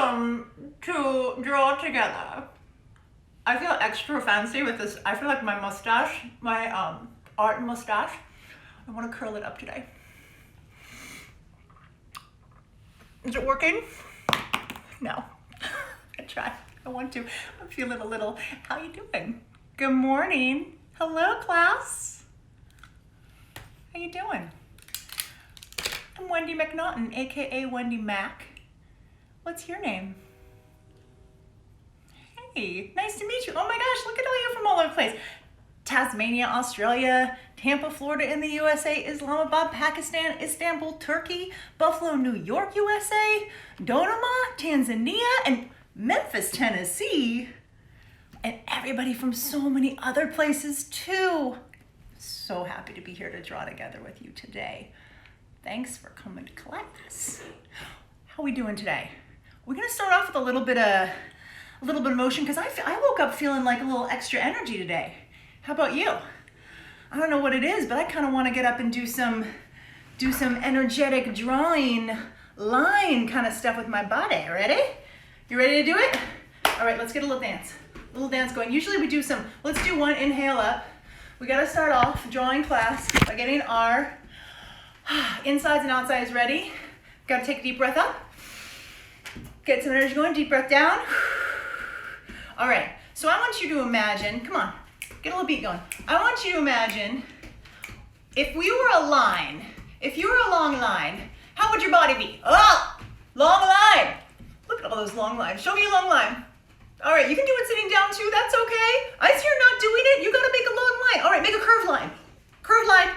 Welcome to Draw Together. I feel extra fancy with this. I feel like my mustache, my art mustache, I want to curl it up today. Is it working? No. I try. I want to. I'm feeling a little. How you doing? Good morning. Hello, class. How you doing? I'm Wendy McNaughton, aka WendyMac. What's your name? Hey, nice to meet you. Oh my gosh, look at all you from all over the place. Tasmania, Australia, Tampa, Florida in the USA, Islamabad, Pakistan, Istanbul, Turkey, Buffalo, New York, USA, Dodoma, Tanzania, and Memphis, Tennessee, and everybody from so many other places too. So happy to be here to draw together with you today. Thanks for coming to class. How are we doing today? We're gonna start off with a little bit of motion because I woke up feeling like a little extra energy today. How about you? I don't know what it is, but I kind of want to get up and do some energetic drawing line kind of stuff with my body. Ready? You ready to do it? All right, let's get a little dance going. Usually we do let's do one inhale up. We got to start off drawing class by getting our insides and outsides ready. Got to take a deep breath up. Get some energy going, deep breath down. All right, so I want you to imagine, come on, get a little beat going. I want you to imagine if we were a line, if you were a long line, how would your body be? Oh, long line. Look at all those long lines. Show me a long line. All right, you can do it sitting down too, that's okay. I see you're not doing it, you gotta make a long line. All right, make a curved line. Curved line,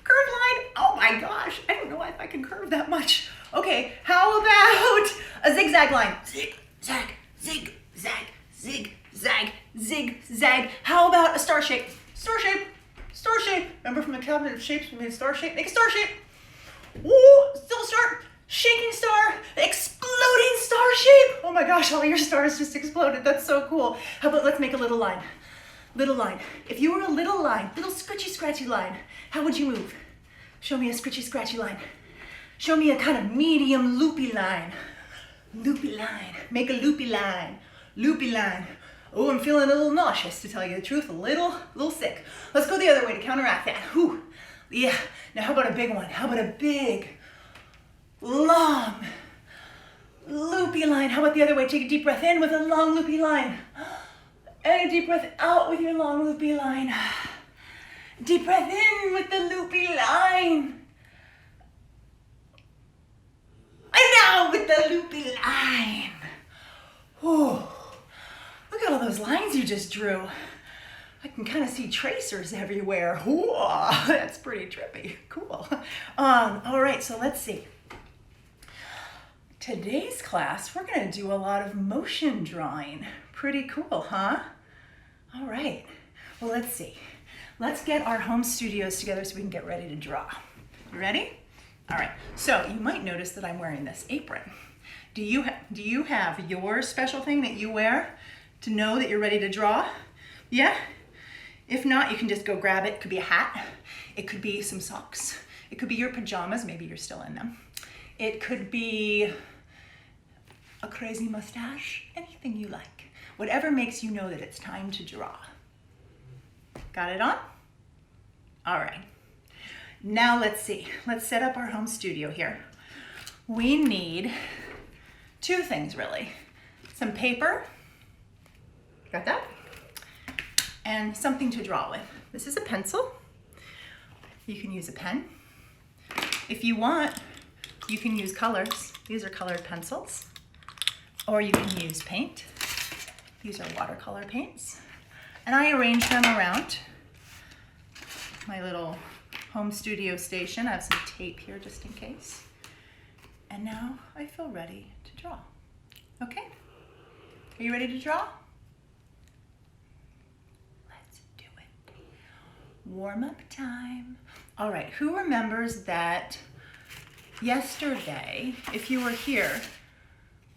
curved line. Oh my gosh, I don't know if I can curve that much. Okay, how about a zigzag line? Zig, zag, zig, zag, zig, zag, zig, zag. How about a star shape? Star shape, star shape. Remember from the cabinet of shapes, we made a star shape? Make a star shape. Ooh, still a star, shaking star, exploding star shape. Oh my gosh, all your stars just exploded. That's so cool. How about let's make a little line. Little line. If you were a little line, little scratchy, scratchy line, how would you move? Show me a scratchy, scratchy line. Show me a kind of medium loopy line. Loopy line. Make a loopy line. Loopy line. Oh, I'm feeling a little nauseous, to tell you the truth. A little sick. Let's go the other way to counteract that. Whew. Yeah. Now how about a big one? How about a big, long, loopy line? How about the other way? Take a deep breath in with a long loopy line. And a deep breath out with your long loopy line. Deep breath in with the loopy line. And now with the loopy line. Whew. Look at all those lines you just drew. I can kind of see tracers everywhere. Whoa, that's pretty trippy. Cool. All right, so let's see. Today's class, we're gonna do a lot of motion drawing. Pretty cool, huh? All right, well, let's see. Let's get our home studios together so we can get ready to draw. You ready? All right, so you might notice that I'm wearing this apron. Do you have your special thing that you wear to know that you're ready to draw? Yeah? If not, you can just go grab it. It could be a hat. It could be some socks. It could be your pajamas. Maybe you're still in them. It could be a crazy mustache. Anything you like. Whatever makes you know that it's time to draw. Got it on? All right. Now let's see. Let's set up our home studio here. We need two things really. Some paper. Got that? And something to draw with. This is a pencil. You can use a pen. If you want, you can use colors. These are colored pencils. Or you can use paint. These are watercolor paints. And I arrange them around my little home studio station. I have some tape here just in case. And now I feel ready to draw. Okay? Are you ready to draw? Let's do it. Warm up time. All right, who remembers that yesterday, if you were here,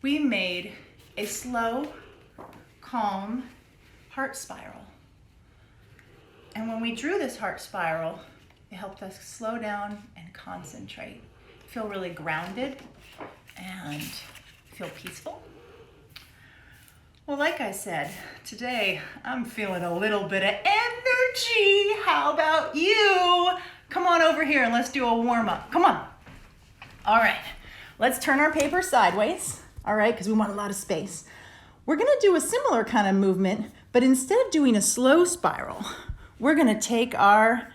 we made a slow, calm heart spiral. And when we drew this heart spiral, it helped us slow down and concentrate, feel really grounded and feel peaceful. Well, like I said, today I'm feeling a little bit of energy. How about you? Come on over here and let's do a warm-up. Come on. All right, let's turn our paper sideways, all right, because we want a lot of space. We're gonna do a similar kind of movement, but instead of doing a slow spiral, we're gonna take our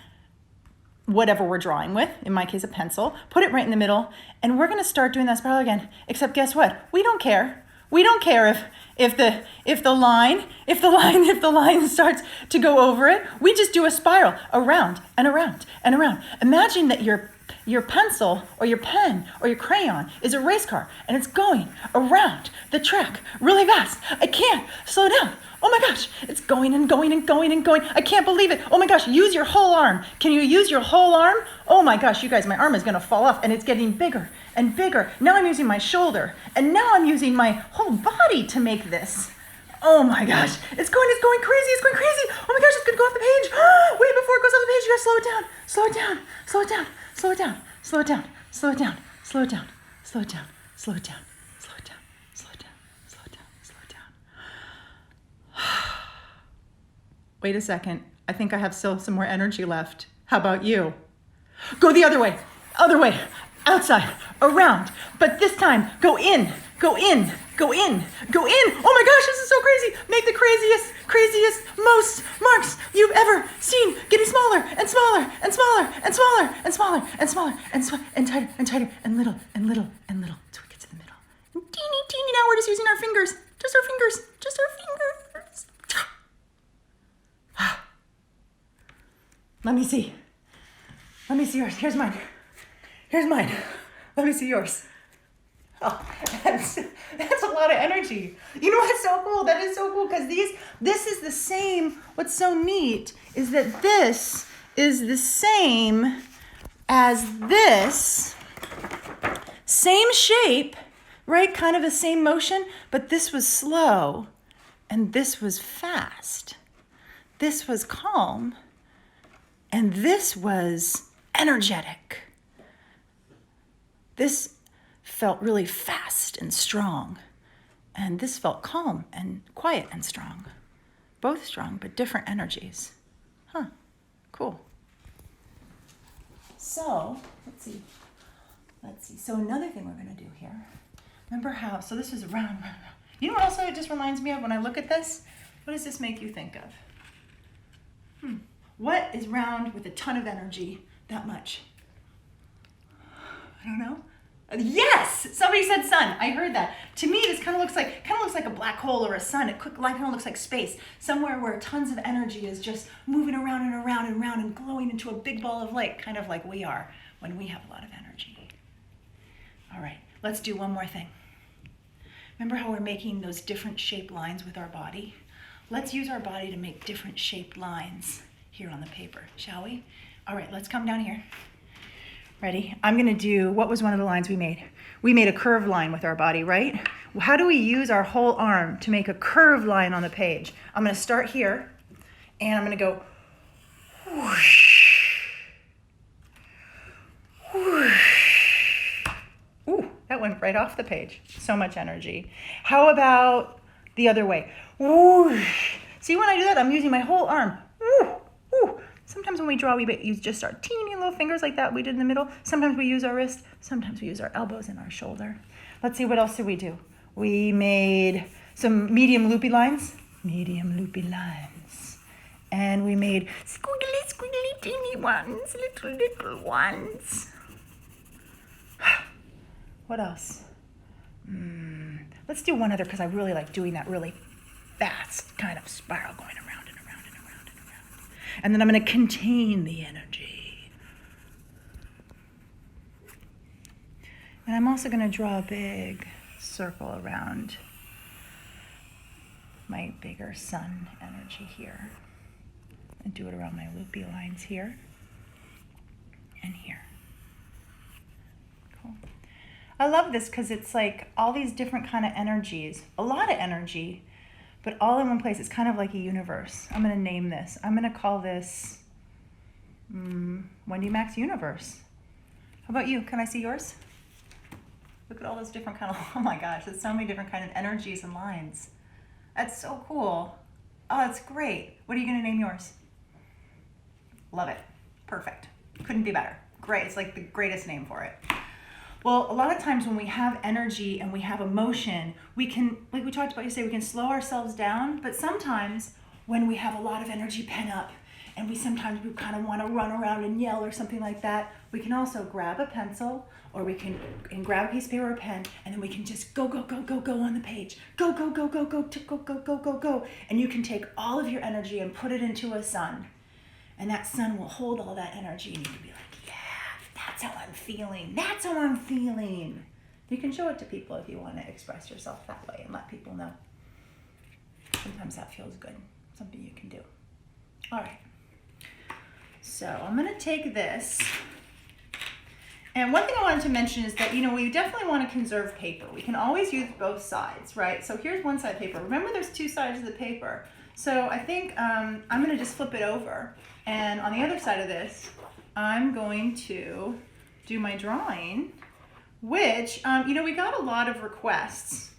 whatever we're drawing with, in my case a pencil, put it right in the middle, and we're gonna start doing that spiral again. Except guess what? We don't care. We don't care if the line starts to go over it. We just do a spiral around and around and around. Imagine that your pencil or your pen or your crayon is a race car and it's going around the track really fast. I can't slow down. Oh my gosh, it's going and going and going and going. I can't believe it. Oh my gosh, use your whole arm. Can you use your whole arm? Oh my gosh, you guys, my arm is gonna fall off and it's getting bigger and bigger. Now I'm using my shoulder and now I'm using my whole body to make this. Oh my gosh, it's going crazy, it's going crazy. Oh my gosh, it's gonna go off the page. Wait, before it goes off the page, you gotta slow it down, slow it down, slow it down, slow it down, slow it down, slow it down, slow it down, slow it down, slow it down, slow it down, slow it down, slow it down, slow it down. Wait a second, I think I have still some more energy left. How about you? Go the other way, outside, around, but this time go in, go in, go in, go in. Oh my gosh, this is so crazy. Make the craziest, most marks you've ever seen, getting smaller and smaller and smaller and smaller and smaller and smaller and tighter and tighter and little and little and little until we get to the middle. And teeny, now we're just using our fingers, just our fingers, just our fingers. Let me see yours. Here's mine. Let me see yours. Oh, that's a lot of energy. You know what's so cool? That is so cool because this is the same. What's so neat is that this is the same as this. Same shape, right? Kind of the same motion, but this was slow and this was fast. This was calm and this was energetic. This felt really fast and strong, and this felt calm and quiet and strong. Both strong, but different energies. Huh, cool. So, let's see. So another thing we're gonna do here, remember how, so this is round. You know what also it just reminds me of when I look at this? What does this make you think of? What is round with a ton of energy that much? I don't know. Yes, somebody said sun. I heard that. To me, this kind of looks like a black hole or a sun. It kind of looks like space, somewhere where tons of energy is just moving around and around and around and glowing into a big ball of light, kind of like we are when we have a lot of energy. All right, let's do one more thing. Remember how we're making those different shaped lines with our body? Let's use our body to make different shaped lines here on the paper, shall we? All right, let's come down here. Ready? I'm gonna do, what was one of the lines we made? We made a curved line with our body, right? How do we use our whole arm to make a curved line on the page? I'm gonna start here, and I'm gonna go whoosh, whoosh. Ooh, that went right off the page. So much energy. How about the other way? Whoosh. See, when I do that, I'm using my whole arm. Woo, woo. Sometimes when we draw, we use just our teeny little fingers like that we did in the middle. Sometimes we use our wrist. Sometimes we use our elbows and our shoulder. Let's see, what else did we do? We made some medium loopy lines. And we made squiggly, teeny ones, little ones. What else? Let's do one other because I really like doing that really fast kind of spiral going around and around and around and around. And then I'm going to contain the energy. And I'm also going to draw a big circle around my bigger sun energy here. And do it around my loopy lines here and here. Cool. I love this because it's like all these different kind of energies, a lot of energy, but all in one place. It's kind of like a universe. I'm going to name this. I'm going to call this WendyMac's universe. How about you? Can I see yours? Look at all those different kind of, oh my gosh, there's so many different kind of energies and lines. That's so cool. Oh, that's great. What are you gonna name yours? Love it. Perfect. Couldn't be better. Great. It's like the greatest name for it. Well, a lot of times when we have energy and we have emotion, we can, like we talked about yesterday, we can slow ourselves down. But sometimes when we have a lot of energy pent up and we kind of want to run around and yell or something like that, we can also grab a pencil or we can grab a piece of paper or a pen, and then we can just go on the page. Go. And you can take all of your energy and put it into a sun. And that sun will hold all that energy and you can be like, that's how I'm feeling. That's how I'm feeling. You can show it to people if you want to express yourself that way and let people know. Sometimes that feels good. Something you can do. All right. So I'm going to take this. And one thing I wanted to mention is that, we definitely want to conserve paper. We can always use both sides, right? So here's one side paper. Remember, there's two sides of the paper. So I think I'm going to just flip it over. And on the other side of this, I'm going to do my drawing, which, we got a lot of requests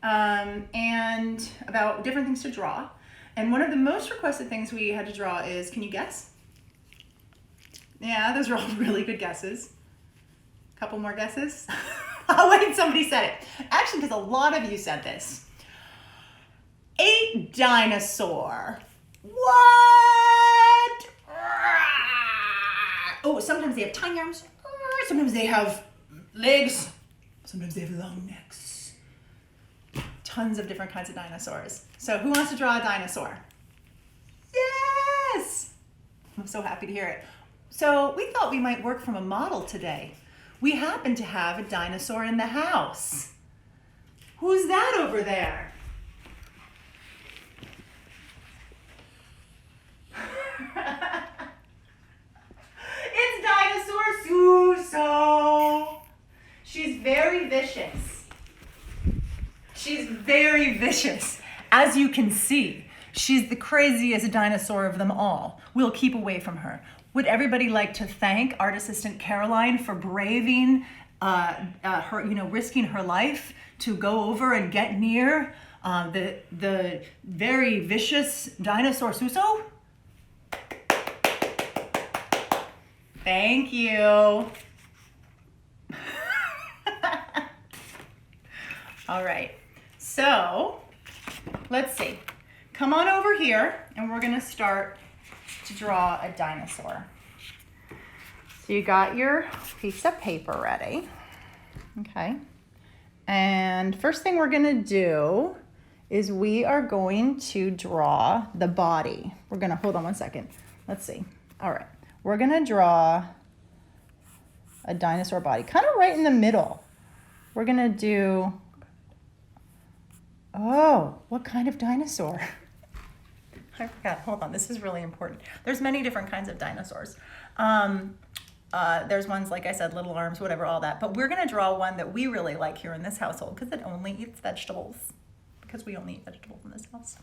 and about different things to draw. And one of the most requested things we had to draw is, can you guess? Yeah, those are all really good guesses. Couple more guesses? Oh, wait, somebody said it. Actually, because a lot of you said this. A dinosaur. What? Oh, sometimes they have tiny arms. Sometimes they have legs. Sometimes they have long necks. Tons of different kinds of dinosaurs. So who wants to draw a dinosaur? Yes! I'm so happy to hear it. So we thought we might work from a model today. We happen to have a dinosaur in the house. Who's that over there? It's Dinosaur Suso. She's very vicious. She's very vicious. As you can see, she's the craziest dinosaur of them all. We'll keep away from her. Would everybody like to thank art assistant Caroline for braving her, risking her life to go over and get near the very vicious Dinosaur Suso? Thank you. All right, so let's see. Come on over here and we're gonna start to draw a dinosaur. So you got your piece of paper ready, okay? And first thing we're gonna do is we are going to draw the body. We're gonna, hold on one second. Let's see. All right, we're gonna draw a dinosaur body, kind of right in the middle. We're gonna do, oh, what kind of dinosaur? I forgot, hold on, this is really important. There's many different kinds of dinosaurs. There's ones, like I said, little arms, whatever, all that. But we're gonna draw one that we really like here in this household because it only eats vegetables. Because we only eat vegetables in this house.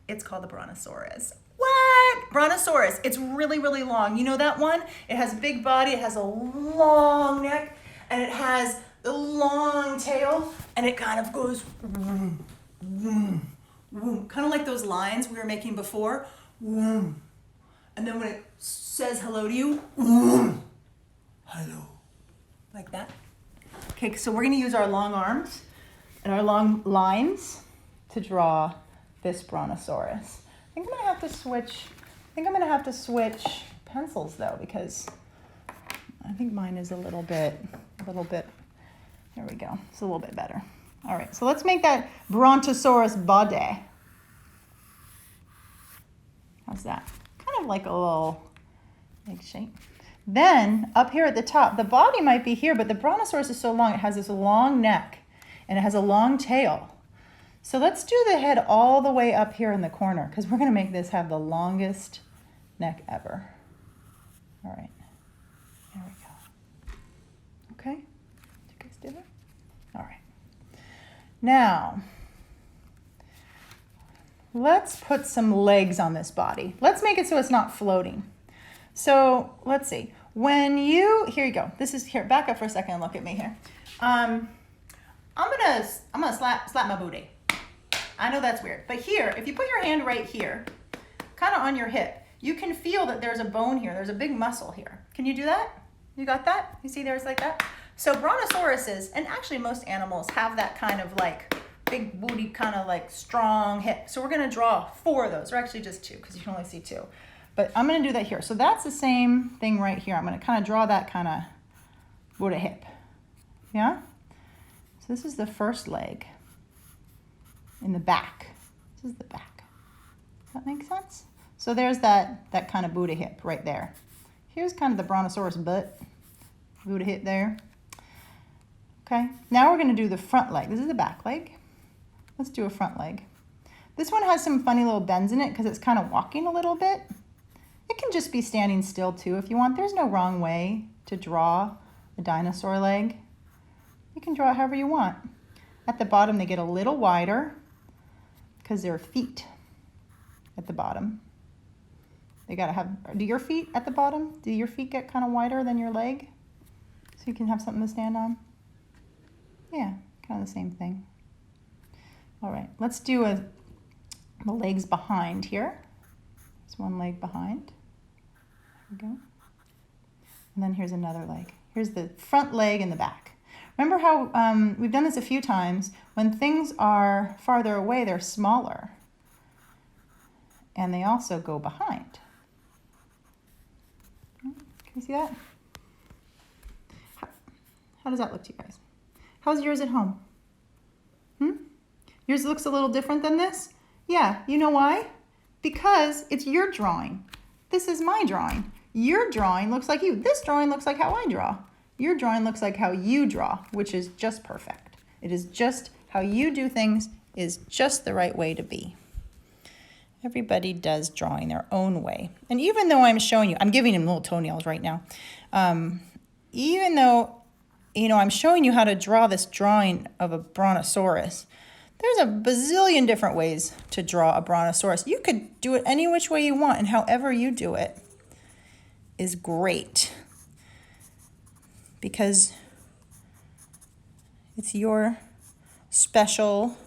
It's called the Brontosaurus. What? Brontosaurus, it's really, really long. You know that one? It has a big body, it has a long neck, and it has a long tail, and it kind of goes vroom, vroom, vroom. Kind of like those lines we were making before. Vroom. And then when it says hello to you, vroom, hello. Like that. Okay, so we're gonna use our long arms and our long lines to draw this Brontosaurus. I think I'm gonna have to switch pencils though, because I think mine is a little bit, there we go. It's a little bit better. All right, so let's make that Brontosaurus body. How's that? Kind of like a little egg shape. Then up here at the top, the body might be here, but the Brontosaurus is so long, it has this long neck and it has a long tail. So let's do the head all the way up here in the corner because we're gonna make this have the longest neck ever. All right, there we go. Okay, did you guys do it? All right. Now, let's put some legs on this body. Let's make it so it's not floating. So let's see, here you go. This is, here, back up for a second and look at me here. I'm gonna slap my booty. I know that's weird, but here, if you put your hand right here, kind of on your hip, you can feel that there's a bone here. There's a big muscle here. Can you do that? You got that? You see there's like that? So brontosauruses, and actually most animals have that kind of like big booty, kind of like strong hip. So we're gonna draw 4 of those, or actually just 2, because you can only see 2. But I'm gonna do that here. So that's the same thing right here. I'm gonna kind of draw that kind of Buddha hip. Yeah? So this is the first leg in the back. This is the back. Does that make sense? So there's that kind of Buddha hip right there. Here's kind of the Brontosaurus butt. Buddha hip there. Okay, now we're gonna do the front leg. This is the back leg. Let's do a front leg. This one has some funny little bends in it because it's kind of walking a little bit. It can just be standing still too if you want. There's no wrong way to draw a dinosaur leg. You can draw it however you want. At the bottom, they get a little wider because their feet at the bottom. They gotta have, do your feet at the bottom, do your feet get kind of wider than your leg? So you can have something to stand on? Yeah, kind of the same thing. All right, let's do the legs behind here. There's one leg behind. There we go. And then here's another leg. Here's the front leg and the back. Remember how we've done this a few times. When things are farther away, they're smaller. And they also go behind. Can you see that? How does that look to you guys? How's yours at home? Yours looks a little different than this? Yeah, you know why? Because it's your drawing. This is my drawing. Your drawing looks like you. This drawing looks like how I draw. Your drawing looks like how you draw, which is just perfect. It is just how you do things is just the right way to be. Everybody does drawing their own way. And even though I'm showing you, I'm giving him little toenails right now. Even though, you know, I'm showing you how to draw this drawing of a Brontosaurus, there's a bazillion different ways to draw a Brontosaurus. You could do it any which way you want, and however you do it is great because it's your special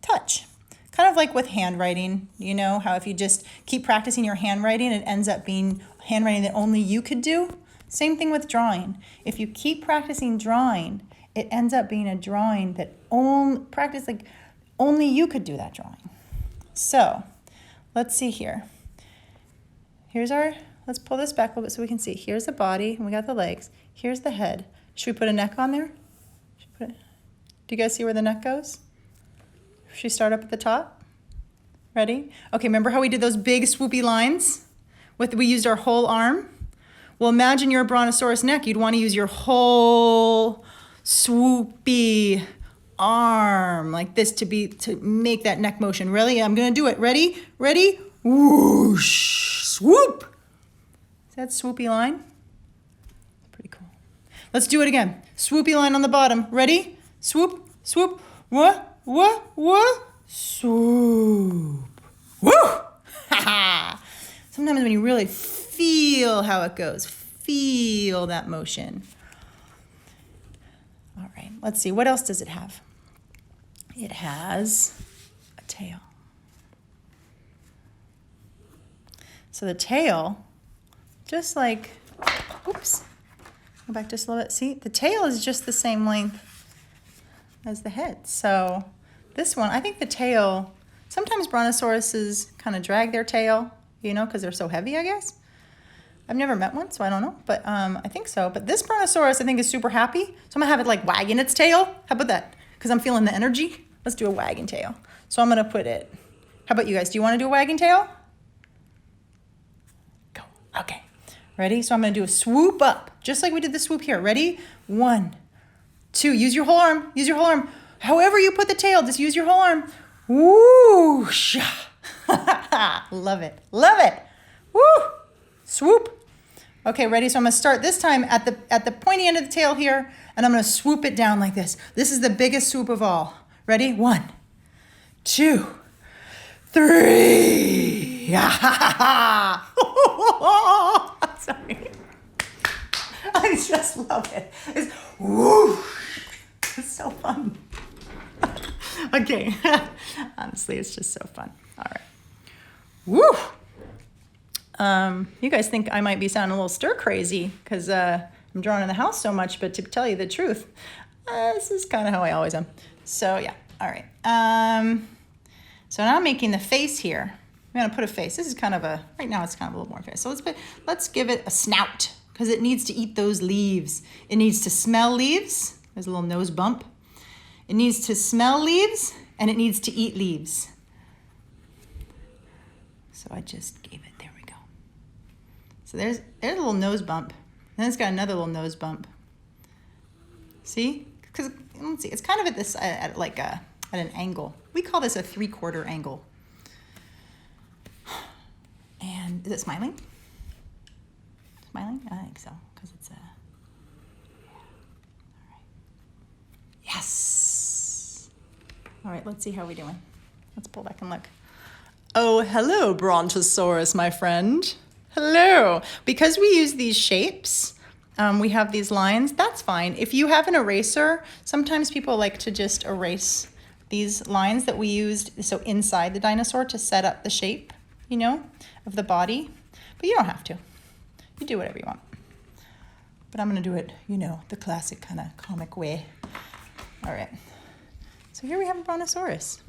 touch. Kind of like with handwriting, you know, how if you just keep practicing your handwriting, it ends up being handwriting that only you could do. Same thing with drawing. If you keep practicing drawing, it ends up being a drawing that only you could do that drawing. So let's see here. Let's pull this back a little bit so we can see. Here's the body, and we got the legs. Here's the head. Should we put a neck on there? Do you guys see where the neck goes? Should we start up at the top? Ready? Okay, remember how we did those big swoopy lines? We used our whole arm? Well, imagine you're a Brontosaurus neck. You'd want to use your whole swoopy arm like this to make that neck motion. Really? I'm going to do it. Ready? Ready? Whoosh! Swoop! Is that swoopy line? Pretty cool. Let's do it again. Swoopy line on the bottom. Ready? Swoop, swoop, what, swoop. Woo! Sometimes when you really feel how it goes, feel that motion. All right, let's see. What else does it have? It has a tail. So the tail, just like, oops, go back just a little bit. See, the tail is just the same length as the head. So this one, I think the tail, sometimes Brontosauruses kind of drag their tail, you know, because they're so heavy, I guess. I've never met one, so I don't know, but I think so. But this Brontosaurus, I think, is super happy. So I'm gonna have it like wagging its tail. How about that? Because I'm feeling the energy. Let's do a wagging tail. So I'm gonna put it, how about you guys? Do you wanna do a wagging tail? Go, okay. Ready? So I'm gonna do a swoop up, just like we did the swoop here. Ready? 1, 2, use your whole arm, use your whole arm. However you put the tail, just use your whole arm. Whoosh! Love it, love it. Woo! Swoop. Okay, ready? So I'm gonna start this time at the pointy end of the tail here, and I'm gonna swoop it down like this. This is the biggest swoop of all. Ready? 1, 2, 3. Sorry. I just love it. It's whoosh. It's so fun. Okay. Honestly, it's just so fun. All right. Woo! You guys think I might be sounding a little stir crazy because I'm drawing in the house so much, but to tell you the truth, this is kind of how I always am. So yeah, all right. So now I'm making the face here. I'm gonna put a face. This is kind of right now it's kind of a little more face. So let's give it a snout because it needs to eat those leaves. It needs to smell leaves. There's a little nose bump. It needs to smell leaves and it needs to eat leaves. So I just gave it, there we go. So there's a little nose bump. Then it's got another little nose bump. See? Because let's see, it's kind of at this at an angle. We call this a 3/4 angle. And is it smiling? Smiling? I think so, because it's all right. Yes. All right, let's see how we're doing. Let's pull back and look. Oh, hello, Brontosaurus, my friend. Hello. Because we use these shapes, we have these lines, that's fine. If you have an eraser, sometimes people like to just erase these lines that we used, so inside the dinosaur to set up the shape, you know, of the body. But you don't have to. You do whatever you want. But I'm gonna do it, you know, the classic kind of comic way. All right. So here we have a Brontosaurus.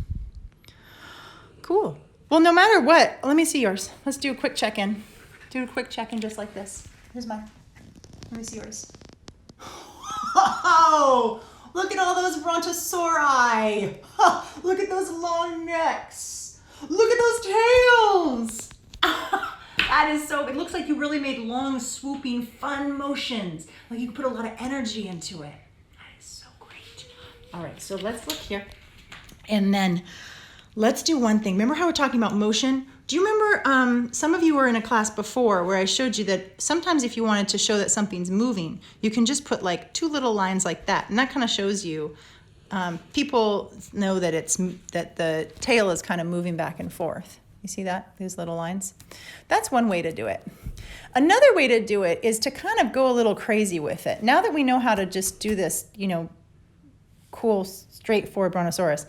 Cool. Well, no matter what, let me see yours. Let's do a quick check-in. Do a quick check-in just like this. Here's mine. Let me see yours. Oh, look at all those Brontosauri. Look at those long necks. Look at those tails. That is so, it looks like you really made long, swooping, fun motions. Like you put a lot of energy into it. That is so great. All right, so let's look here. And then let's do one thing. Remember how we're talking about motion? Do you remember, some of you were in a class before where I showed you that sometimes if you wanted to show that something's moving, you can just put like 2 little lines like that. And that kind of shows you, people know that that the tail is kind of moving back and forth. You see that, these little lines? That's one way to do it. Another way to do it is to kind of go a little crazy with it. Now that we know how to just do this, you know, cool, straightforward Brontosaurus,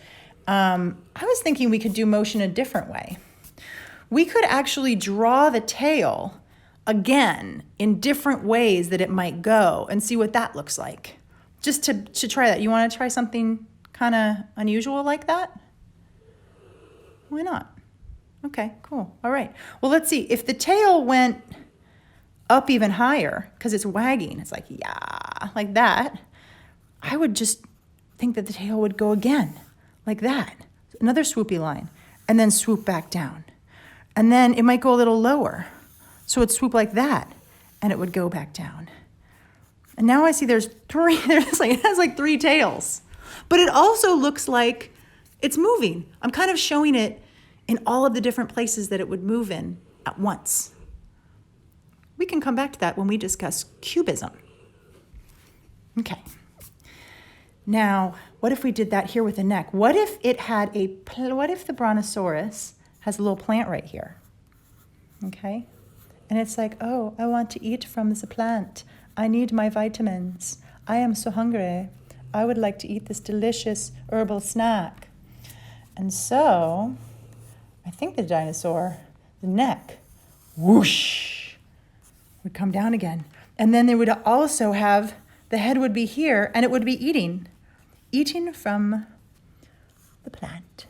I was thinking we could do motion a different way. We could actually draw the tail again in different ways that it might go and see what that looks like. Just to try that. You want to try something kind of unusual like that? Why not? Okay, cool. All right. Well, let's see. If the tail went up even higher, because it's wagging, it's like, yeah, like that, I would just think that the tail would go again, like that. Another swoopy line, and then swoop back down. And then it might go a little lower. So it'd swoop like that, and it would go back down. And now I see it has like 3 tails. But it also looks like it's moving. I'm kind of showing it in all of the different places that it would move in at once. We can come back to that when we discuss cubism. Okay. Now, what if we did that here with the neck? What if the Brontosaurus has a little plant right here? Okay? And it's like, oh, I want to eat from this plant. I need my vitamins. I am so hungry. I would like to eat this delicious herbal snack. And so, I think the dinosaur, the neck, whoosh, would come down again. And then they would also have, the head would be here, and it would be eating from the plant.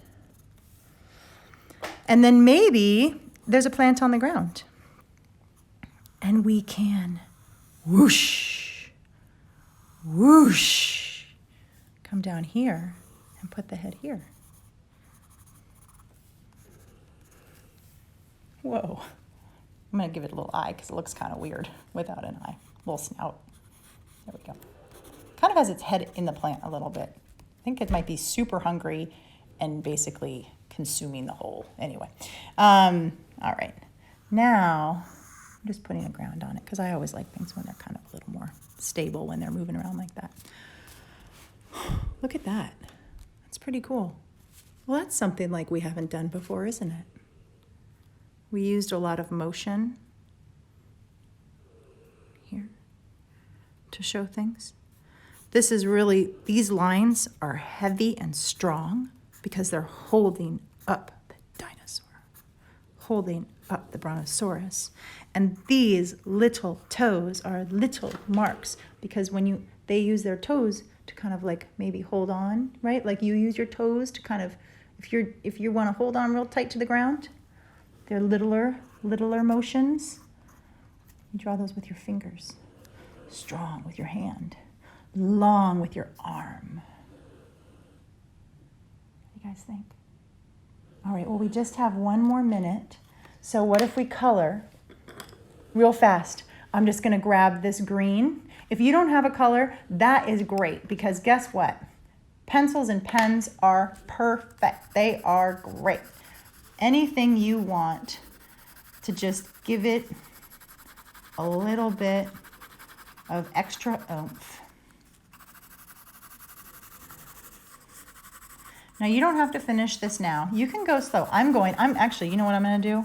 And then maybe there's a plant on the ground. And we can whoosh, whoosh, come down here and put the head here. Whoa. I'm going to give it a little eye because it looks kind of weird without an eye. A little snout. There we go. Kind of has its head in the plant a little bit. I think it might be super hungry and basically consuming the whole. Anyway. All right. Now, I'm just putting a ground on it because I always like things when they're kind of a little more stable when they're moving around like that. Look at that. That's pretty cool. Well, that's something like we haven't done before, isn't it? We used a lot of motion here to show things. This is really, these lines are heavy and strong. because they're holding up the dinosaur, holding up the Brontosaurus. And these little toes are little marks because when they use their toes to kind of like maybe hold on, right? Like you use your toes to kind of, if you want to hold on real tight to the ground, they're littler motions. You draw those with your fingers, strong with your hand, long with your arm. What do you guys think? All right, well, we just have 1 more minute. So what if we color real fast? I'm just going to grab this green. If you don't have a color, that is great because guess what? Pencils and pens are perfect. They are great. Anything you want to just give it a little bit of extra oomph. Now you don't have to finish this now. You can go slow. I'm actually, you know what I'm going to do?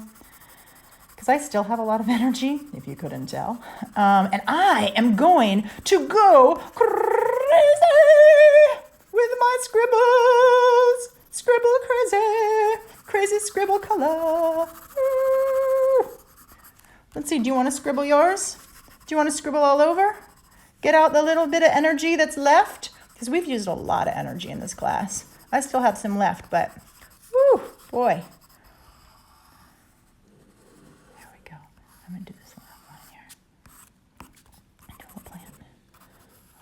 Because I still have a lot of energy, if you couldn't tell. And I am going to go crazy with my scribbles. Scribble crazy. Crazy scribble color. Ooh. Let's see, do you want to scribble yours? Do you want to scribble all over? Get out the little bit of energy that's left? Because we've used a lot of energy in this class. I still have some left, but woo, boy. There we go. I'm going to do this little line here. And do a little plant.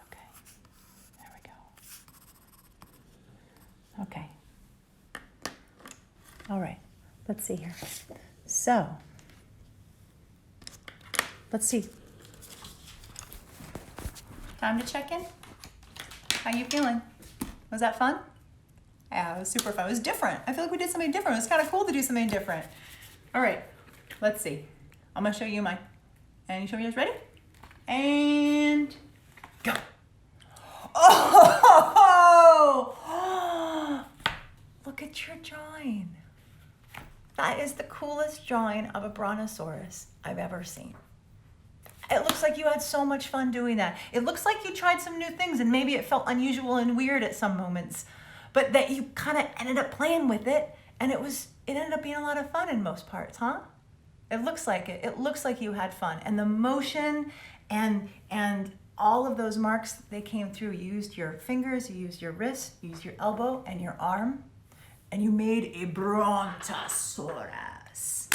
Okay. There we go. Okay. All right. Let's see here. So, let's see. Time to check in. How you feeling? Was that fun? Yeah, it was super fun. It was different. I feel like we did something different. It was kind of cool to do something different. All right, let's see. I'm gonna show you mine. And you show me yours, ready? And go. Oh! Look at your drawing. That is the coolest drawing of a Brontosaurus I've ever seen. It looks like you had so much fun doing that. It looks like you tried some new things and maybe it felt unusual and weird at some moments, but that you kind of ended up playing with it and it ended up being a lot of fun in most parts, huh? It looks like it. It looks like you had fun. And the motion and all of those marks, they came through. You used your fingers, you used your wrist, you used your elbow and your arm, and you made a Brontosaurus.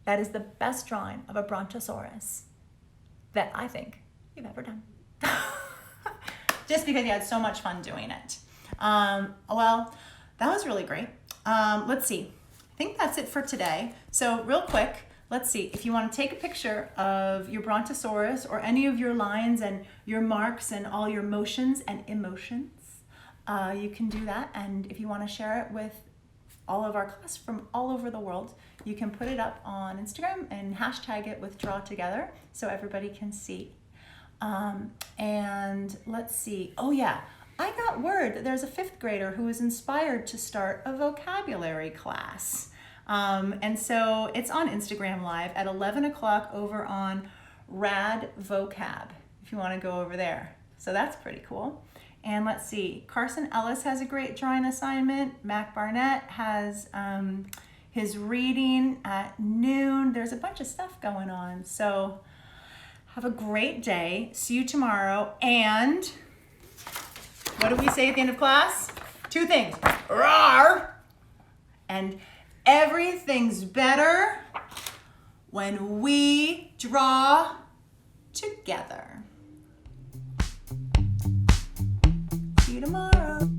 That is the best drawing of a Brontosaurus that I think you've ever done. Just because you had so much fun doing it. Well, that was really great. Let's see. I think that's it for today. So real quick, let's see. If you want to take a picture of your Brontosaurus or any of your lines and your marks and all your motions and emotions, you can do that. And if you want to share it with all of our class from all over the world, you can put it up on Instagram and hashtag it with DrawTogether so everybody can see. And let's see. Oh yeah, I got word that there's a 5th grader who is inspired to start a vocabulary class. And so it's on Instagram Live at 11 o'clock over on Rad Vocab, if you want to go over there. So that's pretty cool. And let's see, Carson Ellis has a great drawing assignment. Mac Barnett has his reading at noon. There's a bunch of stuff going on. So have a great day. See you tomorrow. And what do we say at the end of class? 2 things. RAWR! And everything's better when we draw together. See you tomorrow.